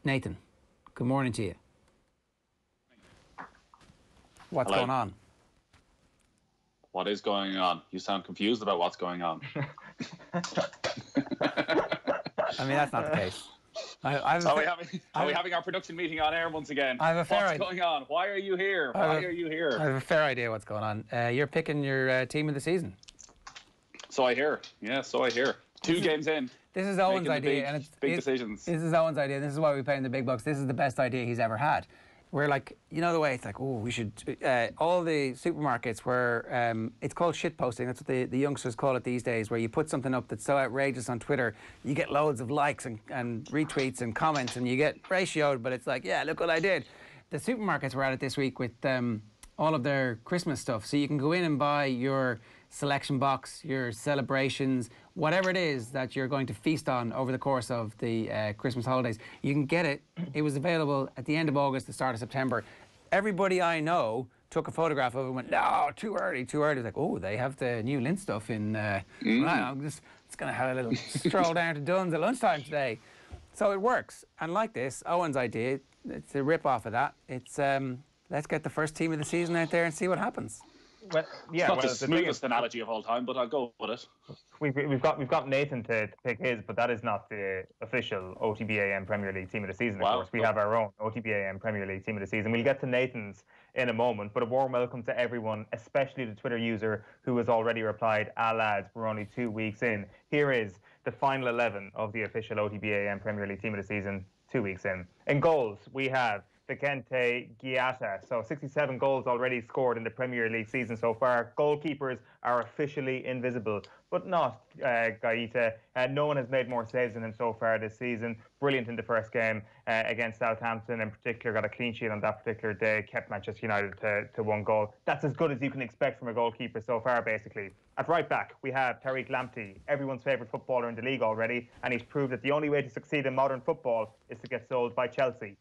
Nathan, good morning to you. What's Hello. going on? What is going on? You sound confused about what's going on. I mean, that's not the case. Are we having our production meeting on air once again? I have a fair What's going on? Why are you here? Why are you here? I have a fair idea what's going on. You're picking your team of the season. So I hear. Yeah, so I hear. Two games in. This is Eoin's idea, and it's big decisions. This is Eoin's idea. This is why we pay him the big bucks. This is the best idea he's ever had. We're like, you know the way it's like, oh, we should. All the supermarkets where it's called shit posting. That's what the youngsters call it these days. Where you put something up that's so outrageous on Twitter, you get loads of likes and retweets and comments, and you get ratioed. But it's like, yeah, look what I did. The supermarkets were at it this week with all of their Christmas stuff. So you can go in and buy your selection box, your celebrations, whatever it is that you're going to feast on over the course of the Christmas holidays. You can get it. It was available at the end of August, the start of September. Everybody I know took a photograph of it and went, no, too early, too early. It's like, oh, they have the new Lindt stuff in... Right, I'm just going to have a little stroll down to Dunn's at lunchtime today. So it works. And like this, Eoin's idea, it's a rip-off of that. It's, let's get the first team of the season out there and see what happens. Well, yeah, it's not the smoothest analogy of all time, but I'll go with it. We've got Nathan to pick his, but that is not the official OTB AM Premier League Team of the Season. Of course, we have our own OTB AM Premier League Team of the Season. We'll get to Nathan's in a moment, but a warm welcome to everyone, especially the Twitter user who has already replied, lads, we're only 2 weeks in. Here is the final 11 of the official OTB AM Premier League Team of the Season 2 weeks in. In goals, we have Vicente Gillette. So 67 goals already scored in the Premier League season so far. Goalkeepers are officially invisible, but not Gaeta. No one has made more saves than him so far this season. Brilliant in the first game against Southampton in particular. Got a clean sheet on that particular day. Kept Manchester United to 1 goal. That's as good as you can expect from a goalkeeper so far, basically. At right back, we have Tariq Lamptey, everyone's favourite footballer in the league already, and he's proved that the only way to succeed in modern football is to get sold by Chelsea.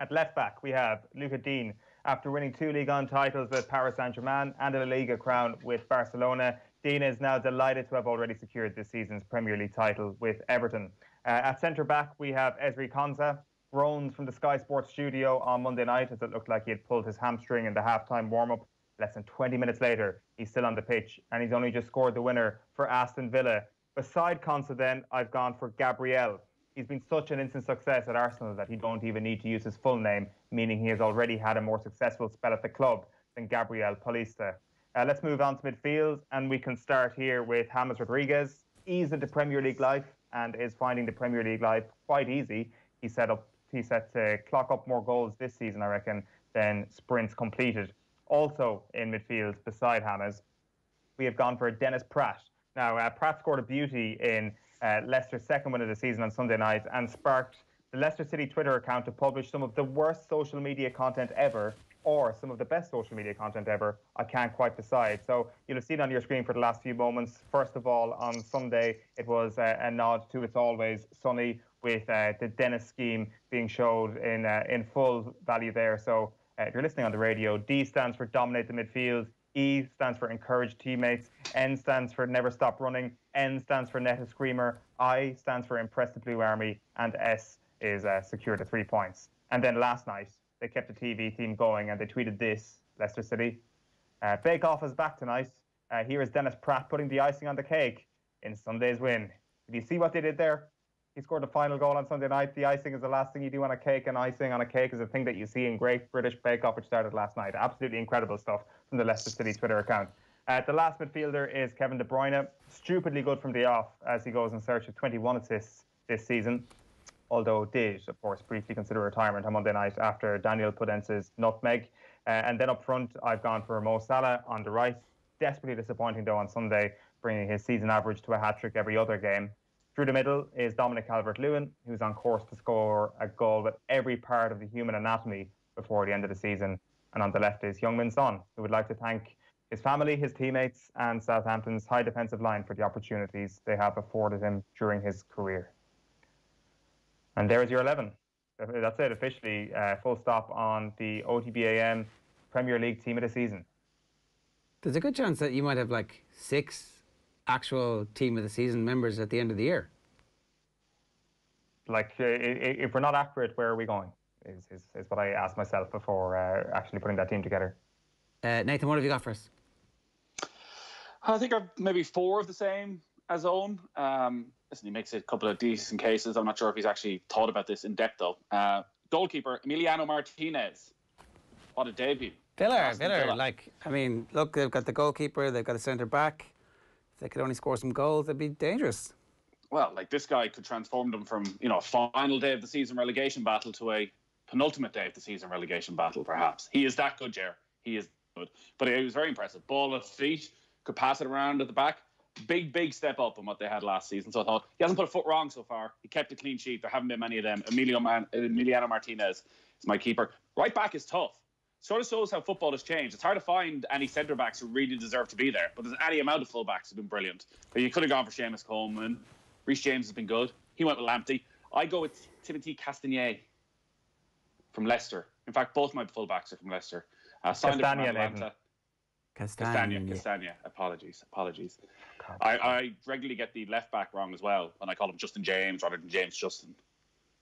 At left back, we have Luca Dean. After winning 2 Ligue 1 titles with Paris Saint-Germain and a La Liga crown with Barcelona, Dean is now delighted to have already secured this season's Premier League title with Everton. At centre-back, we have Ezri Konsa. Groans from the Sky Sports studio on Monday night as it looked like he had pulled his hamstring in the half-time warm-up. Less than 20 minutes later, he's still on the pitch, and he's only just scored the winner for Aston Villa. Beside Konsa, then, I've gone for Gabriel. He's been such an instant success at Arsenal that he don't even need to use his full name, meaning he has already had a more successful spell at the club than Gabriel Paulista. Let's move on to midfield, and we can start here with James Rodriguez. Eased into Premier League life and is finding the Premier League life quite easy. He's set to clock up more goals this season, I reckon, than sprints completed. Also in midfield, beside James, we have gone for Dennis Pratt. Now, Pratt scored a beauty in Leicester's second win of the season on Sunday night and sparked the Leicester City Twitter account to publish some of the worst social media content ever or some of the best social media content ever. I can't quite decide. So you'll have seen on your screen for the last few moments. First of all, on Sunday, it was a nod to It's Always Sunny with the Dennis scheme being showed in full value there. So if you're listening on the radio, D stands for dominate the midfield. E stands for encourage teammates. N stands for never stop running. N stands for net a screamer. I stands for impress the Blue Army. And S is secure the 3 points. And then last night, they kept the TV theme going and they tweeted this, Leicester City. Bake Off is back tonight. Here is Dennis Pratt putting the icing on the cake in Sunday's win. Did you see what they did there? He scored the final goal on Sunday night. The icing is the last thing you do on a cake, and icing on a cake is a thing that you see in Great British Bake Off, which started last night. Absolutely incredible stuff from the Leicester City Twitter account. The last midfielder is Kevin De Bruyne. Stupidly good from the off as he goes in search of 21 assists this season, although did, of course, briefly consider retirement on Monday night after Daniel Pudence's nutmeg. And then up front, I've gone for Mo Salah on the right. Desperately disappointing, though, on Sunday, bringing his season average to a hat-trick every other game. Through the middle is Dominic Calvert-Lewin, who's on course to score a goal with every part of the human anatomy before the end of the season. And on the left is Heung-min Son, who would like to thank his family, his teammates, and Southampton's high defensive line for the opportunities they have afforded him during his career. And there's your 11. That's it, officially. Full stop on the OTB AM Premier League Team of the Season. There's a good chance that you might have like 6 actual Team of the Season members at the end of the year. Like, if we're not accurate, where are we going? Is what I asked myself before actually putting that team together. Nathan, what have you got for us? I think I've maybe 4 of the same as Eoin. Listen, he makes a couple of decent cases. I'm not sure if he's actually thought about this in depth, though. Goalkeeper, Emiliano Martinez. What a debut. Villa. Like, I mean, look, they've got the goalkeeper, they've got a centre-back. If they could only score some goals, they'd be dangerous. Well, like, this guy could transform them from, a final day of the season relegation battle to a penultimate day of the season relegation battle, perhaps. He is that good, Ger. He is good. But he was very impressive. Ball at his feet, could pass it around at the back. Big step up on what they had last season. So I thought, he hasn't put a foot wrong so far. He kept a clean sheet. There haven't been many of them. Emiliano Martinez is my keeper. Right back is tough. Sort of shows how football has changed. It's hard to find any centre-backs who really deserve to be there. But there's any amount of full-backs who've been brilliant. But you could have gone for Seamus Coleman. Reece James has been good. He went with Lamptey. I go with Timothy Castagnier from Leicester. In fact, both my full-backs are from Leicester. Signed him from Atlanta. Castagna. Apologies. I regularly get the left back wrong as well, and I call him Justin James rather than James Justin.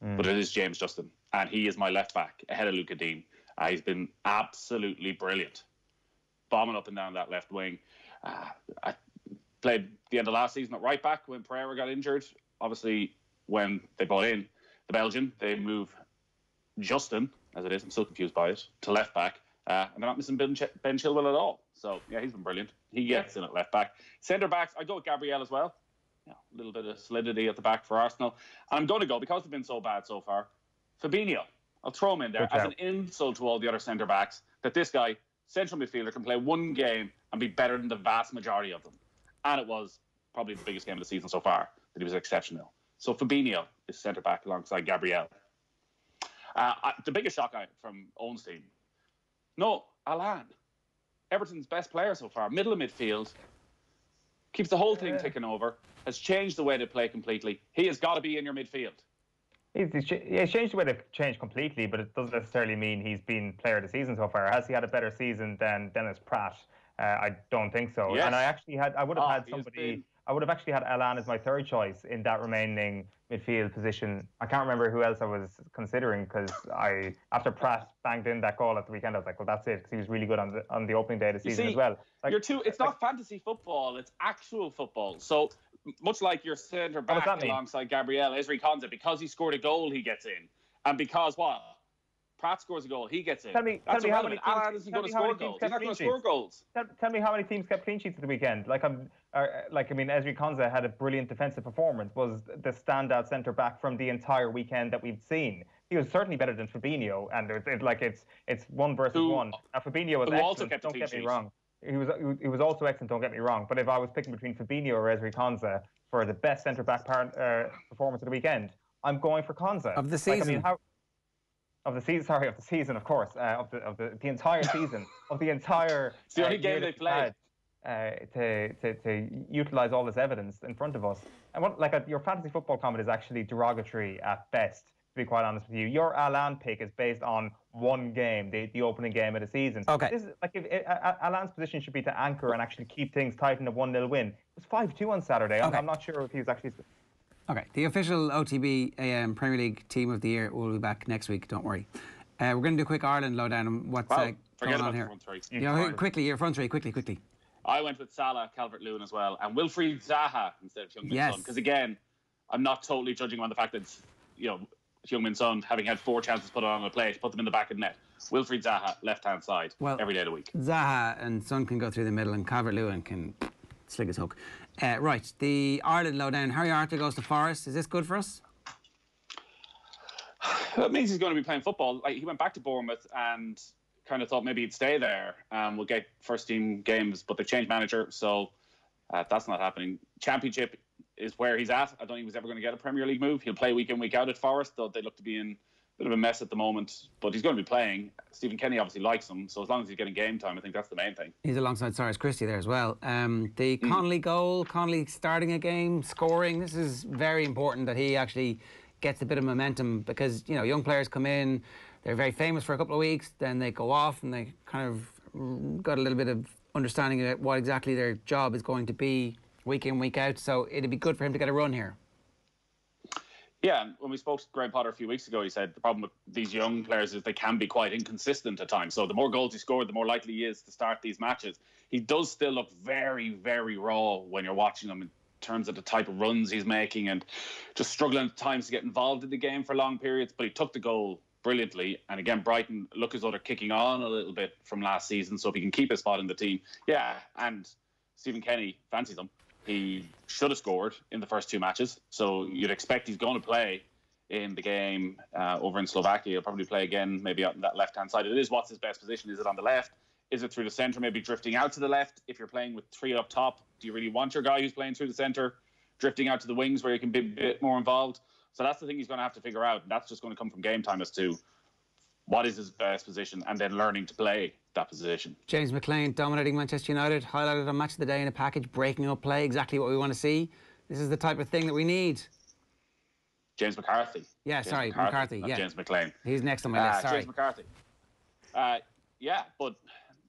But it is James Justin, and he is my left back ahead of Luca Dean. He's been absolutely brilliant, bombing up and down that left wing. I played the end of last season at right back when Pereira got injured. Obviously, when they brought in the Belgian, they moved Justin, as it is, I'm still confused by it, to left back. And they're not missing Ben Chilwell at all. So, yeah, he's been brilliant. He gets in at left back. Centre-backs, I go with Gabriel as well. A little bit of solidity at the back for Arsenal. And I'm going to go, because they've been so bad so far, Fabinho. I'll throw him in there as an insult to all the other centre-backs, that this guy, central midfielder, can play one game and be better than the vast majority of them. And it was probably the biggest game of the season so far, that he was exceptional. So Fabinho is centre-back alongside Gabriel. The biggest shock from Owen's team, no, Alan, Everton's best player so far, middle of midfield, keeps the whole thing ticking over, has changed the way they play completely. He has got to be in your midfield. He's changed the way they've changed completely, but it doesn't necessarily mean he's been player of the season so far. Has he had a better season than Dennis Pratt? I don't think so. Yes. And I would have actually had Alan as my third choice in that remaining midfield position. I can't remember who else I was considering, because after Pratt banged in that goal at the weekend, I was like, well, that's it, because he was really good on the opening day of the season as well. Like, it's not fantasy football, it's actual football. So much like your centre back alongside Gabriel, Ezri Konsa, because he scored a goal, he gets in. And because what? Pratt scores a goal, he gets in. Tell me how many teams, Alan isn't going to score goals. He's not going to score goals. Tell me how many teams kept clean sheets at the weekend. Ezri Konsa had a brilliant defensive performance, was the standout centre back from the entire weekend that we've seen. He was certainly better than Fabinho, and it's one versus one. Now, Fabinho was excellent. Don't get me wrong. He was also excellent. Don't get me wrong. But if I was picking between Fabinho or Ezri Konsa for the best centre back performance of the weekend, I'm going for Konsa. Of the season. Of the season, of course, of the entire season, of the entire. It's the only game they played. To utilise all this evidence in front of us, and your fantasy football comment is actually derogatory at best. To be quite honest with you, your Alan pick is based on one game, the opening game of the season. Okay. This is Alan's position should be to anchor and actually keep things tight in a 1-0 win. It was 5-2 on Saturday. Okay. I'm not sure if he was actually. Okay, the official OTB AM Premier League Team of the Year will be back next week, don't worry. We're going to do a quick Ireland lowdown on what's going on here. Quickly, your front three, quickly. I went with Salah, Calvert-Lewin as well, and Wilfried Zaha instead of Heung-min Son. Because again, I'm not totally judging him on the fact that Heung-min Son, having had 4 chances put on a plate, put them in the back of the net. Wilfried Zaha, left-hand side, every day of the week. Zaha and Son can go through the middle, and Calvert-Lewin can slick his hook. Right, the Ireland lowdown. Harry Arter goes to Forest. Is this good for us? That means he's going to be playing football. He went back to Bournemouth and kind of thought maybe he'd stay there. We'll get first-team games, but they've changed manager, so that's not happening. Championship is where he's at. I don't think he was ever going to get a Premier League move. He'll play week in, week out at Forest, though they look to be in a bit of a mess at the moment. But he's going to be playing. Stephen Kenny obviously likes him, so as long as he's getting game time, I think that's the main thing. He's alongside Cyrus Christie there as well. The Connolly goal, Connolly starting a game, scoring. This is very important that he actually gets a bit of momentum, because young players come in, they're very famous for a couple of weeks, then they go off and they kind of got a little bit of understanding of what exactly their job is going to be week in, week out. So it'd be good for him to get a run here. Yeah, and when we spoke to Graham Potter a few weeks ago, he said the problem with these young players is they can be quite inconsistent at times. So the more goals he scored, the more likely he is to start these matches. He does still look very, very raw when you're watching him in terms of the type of runs he's making and just struggling at times to get involved in the game for long periods. But he took the goal brilliantly. And again, Brighton look as though they're kicking on a little bit from last season. So if he can keep his spot in the team, yeah. And Stephen Kenny fancies him. He should have scored in the first 2 matches. So you'd expect he's going to play in the game over in Slovakia. He'll probably play again, maybe on that left-hand side. It is what's his best position. Is it on the left? Is it through the centre, maybe drifting out to the left? If you're playing with 3 up top, do you really want your guy who's playing through the centre drifting out to the wings where he can be a bit more involved? So that's the thing he's going to have to figure out. And that's just going to come from game time as to what is his best position and then learning to play that position. James McClean dominating Manchester United, highlighted on Match of the Day in a package, breaking up play, exactly what we want to see. This is the type of thing that we need. James McCarthy. Yeah, James sorry, McCarthy. Yeah. James McClean. He's next on my list, sorry. James McCarthy. Yeah, but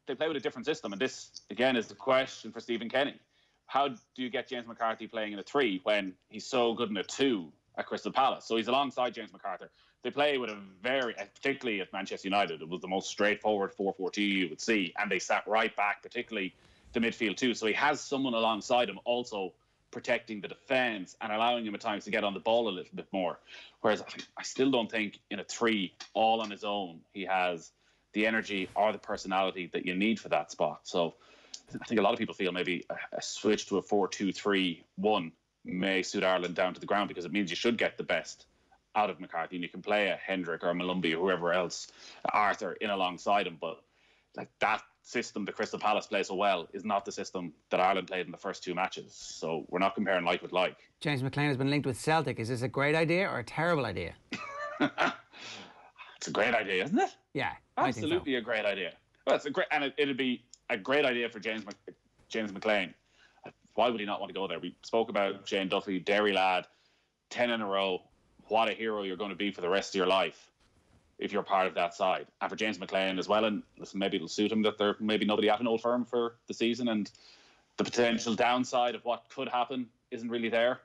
they play with a different system. And this, again, is the question for Stephen Kenny. How do you get James McCarthy playing in a 3 when he's so good in a 2 at Crystal Palace? So he's alongside James McCarthy. They play with a very, particularly at Manchester United, it was the most straightforward 4-4-2 you would see. And they sat right back, particularly the midfield too. So he has someone alongside him also protecting the defence and allowing him at times to get on the ball a little bit more. Whereas I still don't think in a 3, all on his own, he has the energy or the personality that you need for that spot. So I think a lot of people feel maybe a switch to a 4-2-3-1 may suit Ireland down to the ground, because it means you should get the best out of McCarthy and you can play a Hendrick or a Malumbi or whoever else, Arthur, in alongside him. But like that system that Crystal Palace plays so well is not the system that Ireland played in the first 2 matches. So we're not comparing like with like. James McClean has been linked with Celtic. Is this a great idea or a terrible idea? It's a great idea, isn't it? Yeah, absolutely a great idea. Well, it's a great, and it'd be a great idea for James McClean. Why would he not want to go there? We spoke about Shane Duffy, Derry lad, 10 in a row. What a hero you're going to be for the rest of your life if you're part of that side. And for James McClean as well, and listen, maybe it'll suit him that there maybe nobody at an Old Firm for the season, and the potential downside of what could happen isn't really there.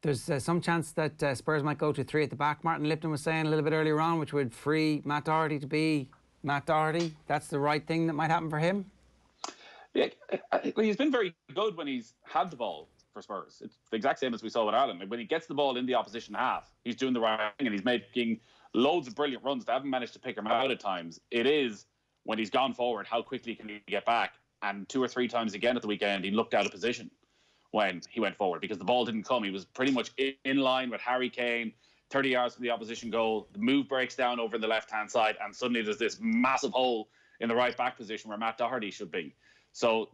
There's some chance that Spurs might go to 3 at the back. Martin Lipton was saying a little bit earlier on, which would free Matt Doherty to be Matt Doherty. That's the right thing that might happen for him? Yeah, he's been very good when he's had the ball for Spurs. It's the exact same as we saw with Ireland. Like when he gets the ball in the opposition half, he's doing the right thing and he's making loads of brilliant runs. They haven't managed to pick him out at times. It is when he's gone forward, how quickly can he get back? And 2 or 3 times again at the weekend, he looked out of position when he went forward because the ball didn't come. He was pretty much in line with Harry Kane, 30 yards from the opposition goal. The move breaks down over in the left-hand side, and suddenly there's this massive hole in the right-back position where Matt Doherty should be. So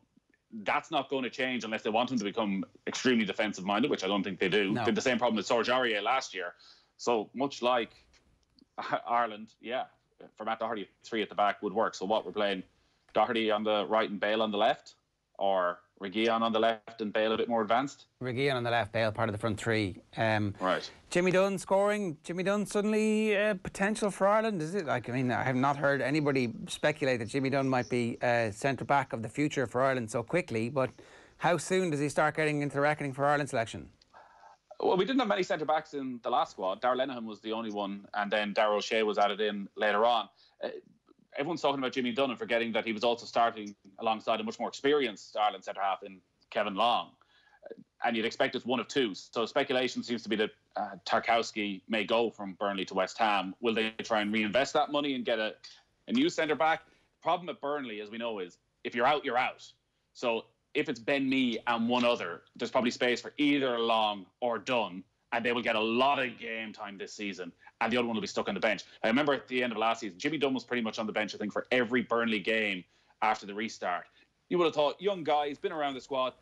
that's not going to change unless they want him to become extremely defensive-minded, which I don't think they do. No. They had the same problem with Serge Aurier last year. So much like Ireland, yeah, for Matt Doherty, 3 at the back would work. So what, we're playing Doherty on the right and Bale on the left? Or Reguilon on the left and Bale a bit more advanced? Reguilon on the left, Bale part of the front 3. Right. Jimmy Dunn scoring. Jimmy Dunn suddenly potential for Ireland, is it? Like, I mean, I have not heard anybody speculate that Jimmy Dunn might be centre-back of the future for Ireland so quickly, but how soon does he start getting into the reckoning for Ireland selection? Well, we didn't have many centre-backs in the last squad. Darragh Lenihan was the only one, and then Darragh O'Shea was added in later on. Everyone's talking about Jimmy Dunn and forgetting that he was also starting alongside a much more experienced Ireland centre-half in Kevin Long. And you'd expect it's one of 2. So speculation seems to be that Tarkowski may go from Burnley to West Ham. Will they try and reinvest that money and get a new centre-back? The problem at Burnley, as we know, is if you're out, you're out. So if it's Ben Mee and one other, there's probably space for either Long or Dunn, and they will get a lot of game time this season, and the other one will be stuck on the bench. I remember at the end of last season, Jimmy Dunn was pretty much on the bench, I think, for every Burnley game after the restart. You would have thought, young guy, he's been around the squad,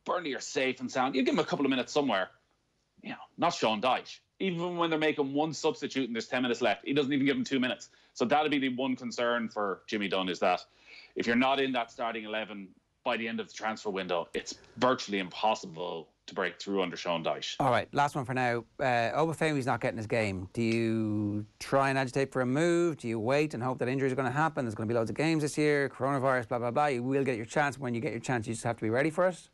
Burnley are safe and sound. You give him a couple of minutes somewhere. You know, not Sean Dyche. Even when they're making one substitute and there's 10 minutes left, he doesn't even give him 2 minutes. So that'll be the one concern for Jimmy Dunn, is that if you're not in that starting 11 by the end of the transfer window, it's virtually impossible to break through under Sean Dyche. All right, last one for now. Obafemi's not getting his game. Do you try and agitate for a move? Do you wait and hope that injuries are going to happen? There's going to be loads of games this year, coronavirus, blah, blah, blah. You will get your chance. When you get your chance, you just have to be ready for it?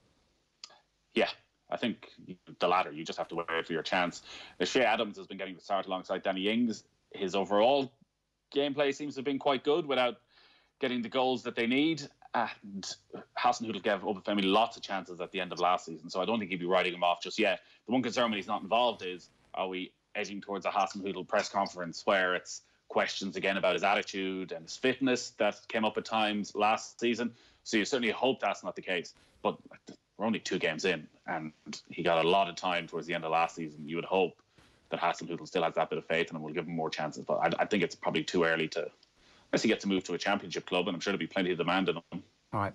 Yeah, I think you the latter. You just have to wait for your chance. Shea Adams has been getting the start alongside Danny Ings. His overall gameplay seems to have been quite good without getting the goals that they need. And Hasenhüttl gave Obafemi lots of chances at the end of last season, so I don't think he'd be writing him off just yet. The one concern when he's not involved is, are we edging towards a Hasenhüttl press conference where it's questions again about his attitude and his fitness that came up at times last season? So you certainly hope that's not the case. But we're only 2 games in, and he got a lot of time towards the end of last season. You would hope that Hasenhüttl still has that bit of faith in him, will give him more chances. But I think it's probably too early to, unless he gets to move to a championship club, and I'm sure there'll be plenty of demand in him. All right.